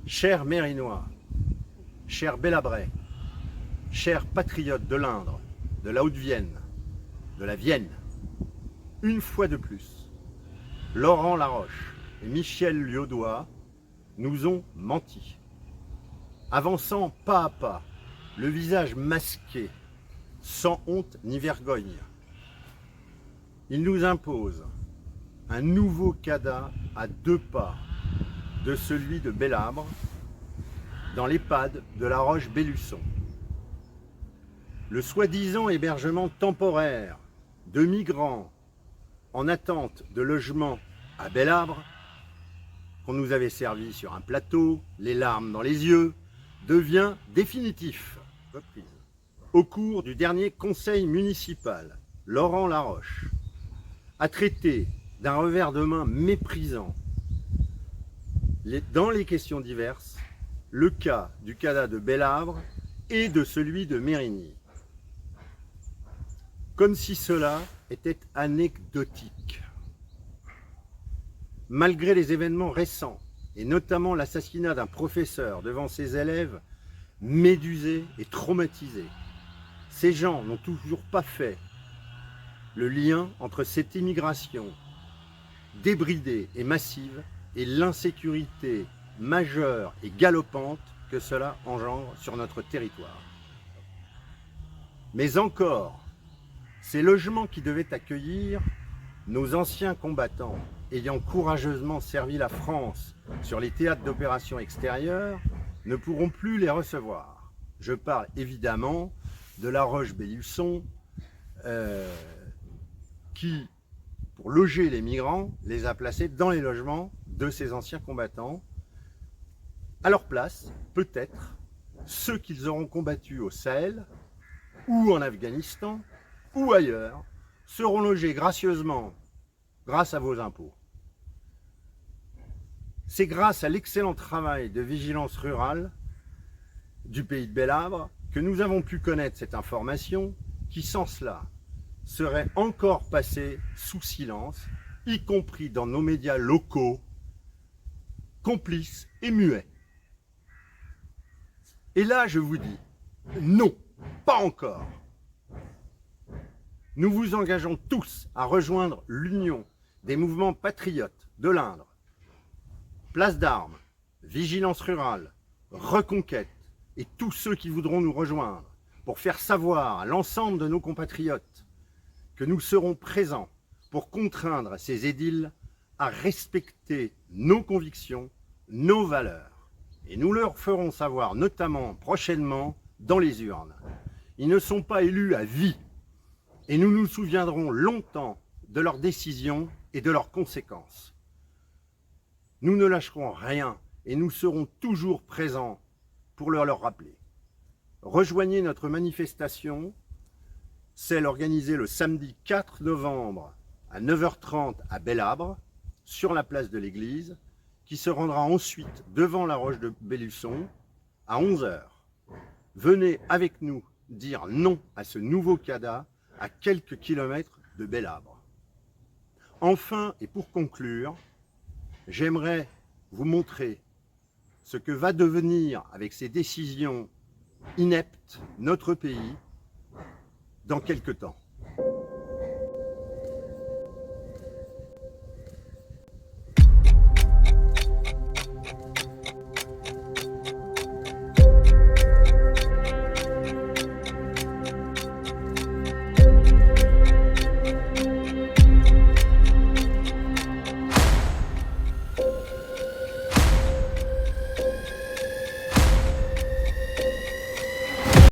Chers Mérinois, chers Bélabrais, chers patriotes de l'Indre, de la Haute-Vienne, de la Vienne, une fois de plus, Laurent Laroche et Michel Liaudois nous ont menti. Avançant pas à pas, le visage masqué, sans honte ni vergogne, ils nous imposent un nouveau CADA à 2 pas de celui de Bélabre, dans l'EHPAD de La Roche-Bellusson. Le soi-disant hébergement temporaire de migrants en attente de logement à Bélabre, qu'on nous avait servi sur un plateau, les larmes dans les yeux, devient définitif. Au cours du dernier conseil municipal, Laurent Laroche a traité d'un revers de main méprisant, dans les questions diverses, le cas du CADA de Bélabre et de celui de Mérigny. Comme si cela était anecdotique. Malgré les événements récents, et notamment l'assassinat d'un professeur devant ses élèves médusés et traumatisés, ces gens n'ont toujours pas fait le lien entre cette immigration débridée et massive et l'insécurité majeure et galopante que cela engendre sur notre territoire. Mais encore, ces logements qui devaient accueillir nos anciens combattants ayant courageusement servi la France sur les théâtres d'opérations extérieures ne pourront plus les recevoir. Je parle évidemment de La Roche-Bellusson qui, pour loger les migrants, les a placés dans les logements de ces anciens combattants. À leur place, peut-être, ceux qu'ils auront combattus au Sahel, ou en Afghanistan, ou ailleurs, seront logés gracieusement grâce à vos impôts. C'est grâce à l'excellent travail de vigilance rurale du pays de Bélabre que nous avons pu connaître cette information qui, sans cela, serait encore passée sous silence, y compris dans nos médias locaux, complices et muets. Et là, je vous dis, non, pas encore. Nous vous engageons tous à rejoindre l'Union des mouvements patriotes de l'Indre, Place d'Armes, Vigilance Rurale, Reconquête et tous ceux qui voudront nous rejoindre pour faire savoir à l'ensemble de nos compatriotes que nous serons présents pour contraindre ces édiles à respecter nos convictions, nos valeurs. Et nous leur ferons savoir, notamment prochainement, dans les urnes. Ils ne sont pas élus à vie. Et nous nous souviendrons longtemps de leurs décisions et de leurs conséquences. Nous ne lâcherons rien et nous serons toujours présents pour leur rappeler. Rejoignez notre manifestation, celle organisée le samedi 4 novembre à 9h30 à Bélabre, sur la place de l'église, qui se rendra ensuite devant la Roche-Bellusson à 11h. Venez avec nous dire non à ce nouveau CADA à quelques kilomètres de Bélabre. Enfin, et pour conclure, j'aimerais vous montrer ce que va devenir avec ces décisions ineptes notre pays dans quelque temps.